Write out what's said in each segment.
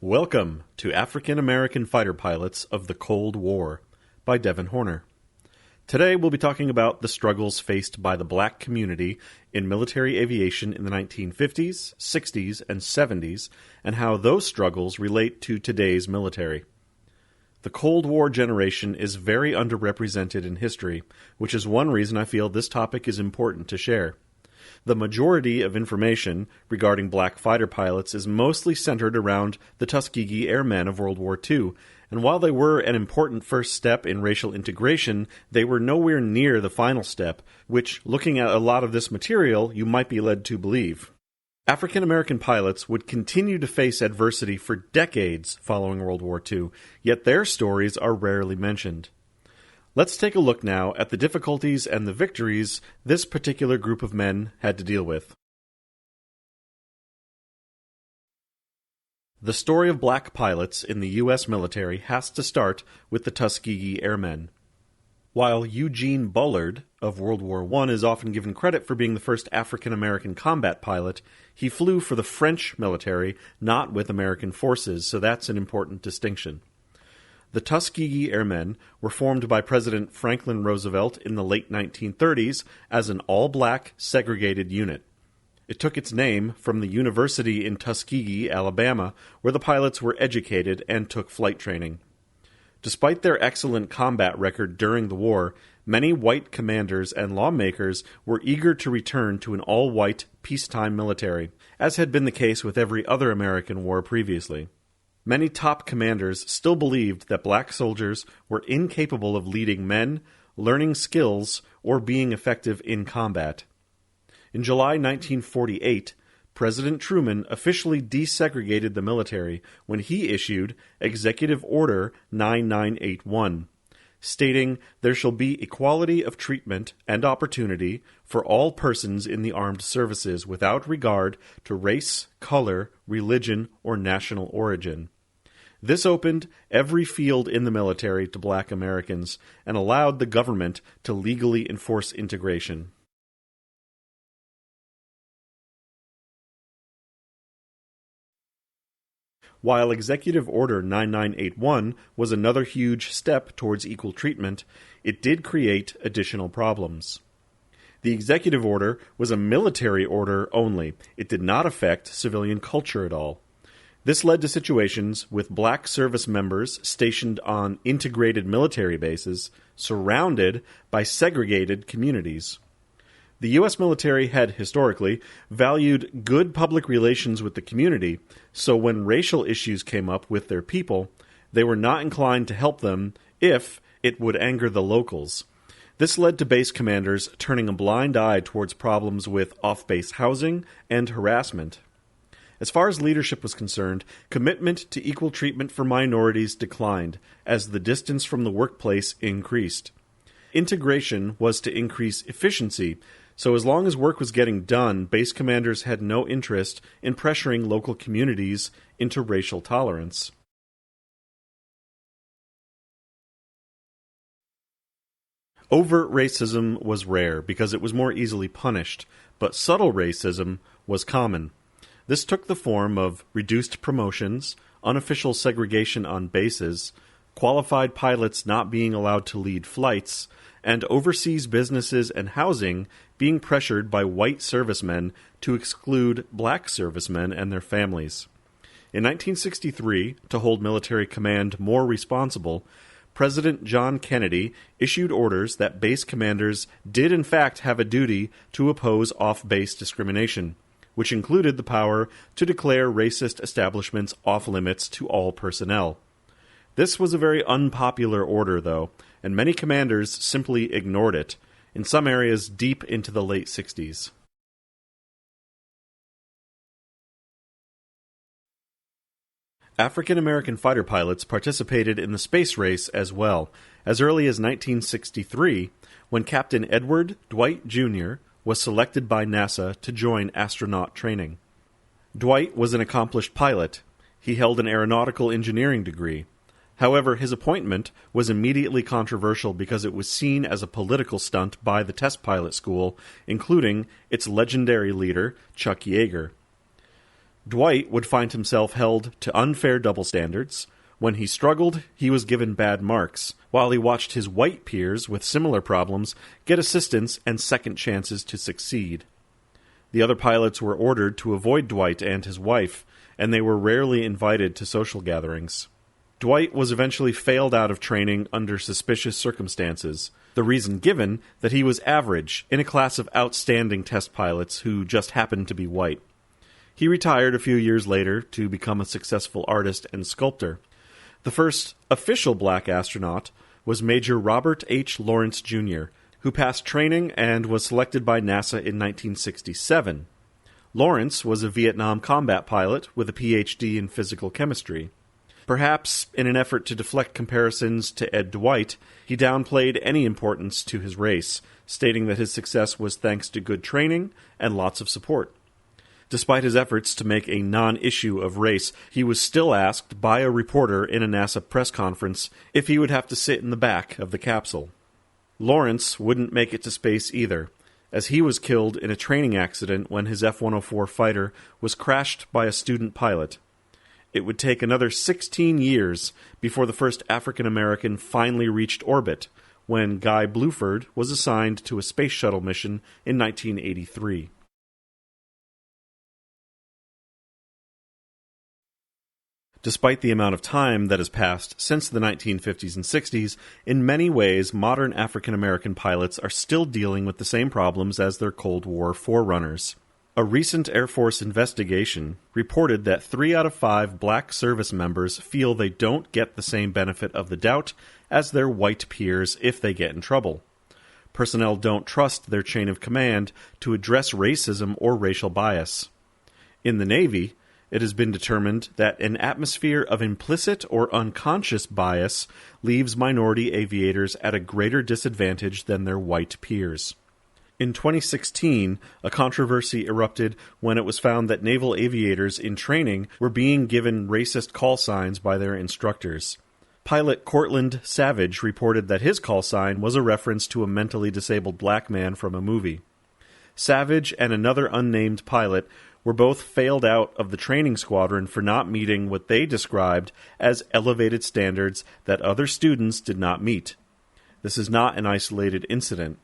Welcome to African American Fighter Pilots of the Cold War by Devin Horner. Today we'll be talking about the struggles faced by the black community in military aviation in the 1950s, 60s, and 70s, and how those struggles relate to today's military. The Cold War generation is very underrepresented in history, which is one reason I feel this topic is important to share. The majority of information regarding black fighter pilots is mostly centered around the Tuskegee Airmen of World War II, and while they were an important first step in racial integration, they were nowhere near the final step, which, looking at a lot of this material, you might be led to believe. African American pilots would continue to face adversity for decades following World War II, yet their stories are rarely mentioned. Let's take a look now at the difficulties and the victories this particular group of men had to deal with. The story of black pilots in the U.S. military has to start with the Tuskegee Airmen. While Eugene Bullard of World War I is often given credit for being the first African-American combat pilot, he flew for the French military, not with American forces, so that's an important distinction. The Tuskegee Airmen were formed by President Franklin Roosevelt in the late 1930s as an all-black segregated unit. It took its name from the university in Tuskegee, Alabama, where the pilots were educated and took flight training. Despite their excellent combat record during the war, many white commanders and lawmakers were eager to return to an all-white peacetime military, as had been the case with every other American war previously. Many top commanders still believed that black soldiers were incapable of leading men, learning skills, or being effective in combat. In July 1948, President Truman officially desegregated the military when he issued Executive Order 9981, stating there shall be equality of treatment and opportunity for all persons in the armed services without regard to race, color, religion, or national origin. This opened every field in the military to black Americans and allowed the government to legally enforce integration. While Executive Order 9981 was another huge step towards equal treatment, it did create additional problems. The executive order was a military order only. It did not affect civilian culture at all. This led to situations with black service members stationed on integrated military bases, surrounded by segregated communities. The U.S. military had historically valued good public relations with the community, so when racial issues came up with their people, they were not inclined to help them if it would anger the locals. This led to base commanders turning a blind eye towards problems with off-base housing and harassment. As far as leadership was concerned, commitment to equal treatment for minorities declined as the distance from the workplace increased. Integration was to increase efficiency, so as long as work was getting done, base commanders had no interest in pressuring local communities into racial tolerance. Overt racism was rare because it was more easily punished, but subtle racism was common. This took the form of reduced promotions, unofficial segregation on bases, qualified pilots not being allowed to lead flights, and overseas businesses and housing being pressured by white servicemen to exclude black servicemen and their families. In 1963, to hold military command more responsible, President John Kennedy issued orders that base commanders did in fact have a duty to oppose off-base discrimination, which included the power to declare racist establishments off-limits to all personnel. This was a very unpopular order, though, and many commanders simply ignored it, in some areas deep into the late 60s. African American fighter pilots participated in the space race as well, as early as 1963, when Captain Edward Dwight Jr. was selected by NASA to join astronaut training. Dwight was an accomplished pilot. He held an aeronautical engineering degree. However, his appointment was immediately controversial because it was seen as a political stunt by the test pilot school, including its legendary leader, Chuck Yeager. Dwight would find himself held to unfair double standards. When he struggled, he was given bad marks, while he watched his white peers with similar problems get assistance and second chances to succeed. The other pilots were ordered to avoid Dwight and his wife, and they were rarely invited to social gatherings. Dwight was eventually failed out of training under suspicious circumstances, the reason given that he was average in a class of outstanding test pilots who just happened to be white. He retired a few years later to become a successful artist and sculptor. The first official black astronaut was Major Robert H. Lawrence, Jr., who passed training and was selected by NASA in 1967. Lawrence was a Vietnam combat pilot with a Ph.D. in physical chemistry. Perhaps in an effort to deflect comparisons to Ed Dwight, he downplayed any importance to his race, stating that his success was thanks to good training and lots of support. Despite his efforts to make a non-issue of race, he was still asked by a reporter in a NASA press conference if he would have to sit in the back of the capsule. Lawrence wouldn't make it to space either, as he was killed in a training accident when his F-104 fighter was crashed by a student pilot. It would take another 16 years before the first African-American finally reached orbit, when Guy Bluford was assigned to a space shuttle mission in 1983. Despite the amount of time that has passed since the 1950s and 60s, in many ways modern African-American pilots are still dealing with the same problems as their Cold War forerunners. A recent Air Force investigation reported that 3 out of 5 black service members feel they don't get the same benefit of the doubt as their white peers if they get in trouble. Personnel don't trust their chain of command to address racism or racial bias. In the Navy, it has been determined that an atmosphere of implicit or unconscious bias leaves minority aviators at a greater disadvantage than their white peers. In 2016, a controversy erupted when it was found that naval aviators in training were being given racist call signs by their instructors. Pilot Cortland Savage reported that his call sign was a reference to a mentally disabled black man from a movie. Savage and another unnamed pilot were both failed out of the training squadron for not meeting what they described as elevated standards that other students did not meet. This is not an isolated incident.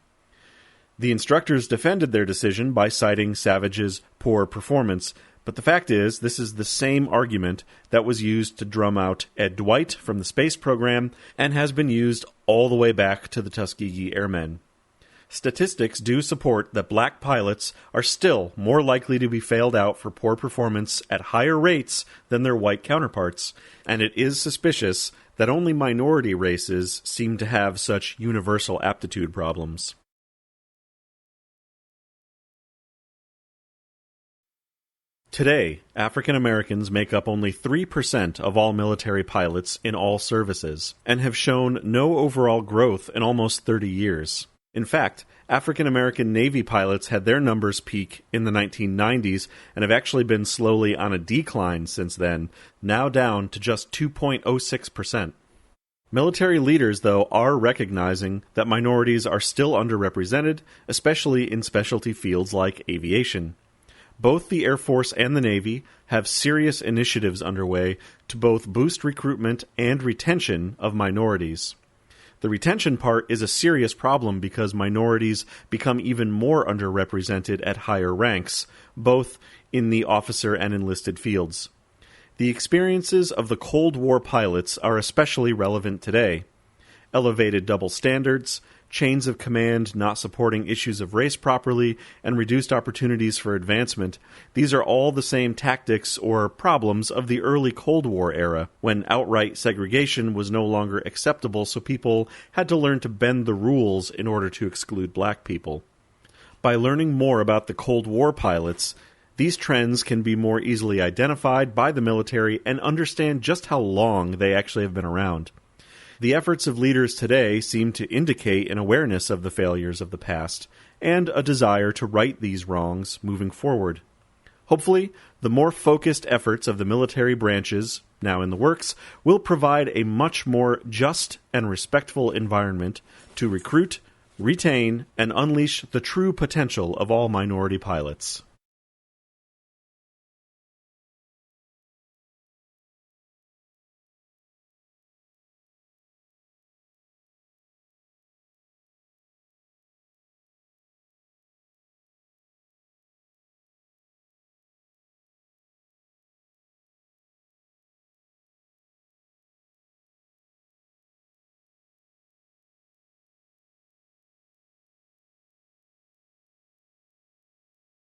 The instructors defended their decision by citing Savage's poor performance, but the fact is, this is the same argument that was used to drum out Ed Dwight from the space program and has been used all the way back to the Tuskegee Airmen. Statistics do support that black pilots are still more likely to be failed out for poor performance at higher rates than their white counterparts, and it is suspicious that only minority races seem to have such universal aptitude problems. Today, African Americans make up only 3% of all military pilots in all services, and have shown no overall growth in almost 30 years. In fact, African American Navy pilots had their numbers peak in the 1990s and have actually been slowly on a decline since then, now down to just 2.06%. Military leaders, though, are recognizing that minorities are still underrepresented, especially in specialty fields like aviation. Both the Air Force and the Navy have serious initiatives underway to both boost recruitment and retention of minorities. The retention part is a serious problem because minorities become even more underrepresented at higher ranks, both in the officer and enlisted fields. The experiences of the Cold War pilots are especially relevant today. Elevated double standards, chains of command not supporting issues of race properly, and reduced opportunities for advancement, these are all the same tactics or problems of the early Cold War era, when outright segregation was no longer acceptable, so people had to learn to bend the rules in order to exclude black people. By learning more about the Cold War pilots, these trends can be more easily identified by the military and understand just how long they actually have been around. The efforts of leaders today seem to indicate an awareness of the failures of the past, and a desire to right these wrongs moving forward. Hopefully, the more focused efforts of the military branches, now in the works, will provide a much more just and respectful environment to recruit, retain, and unleash the true potential of all minority pilots.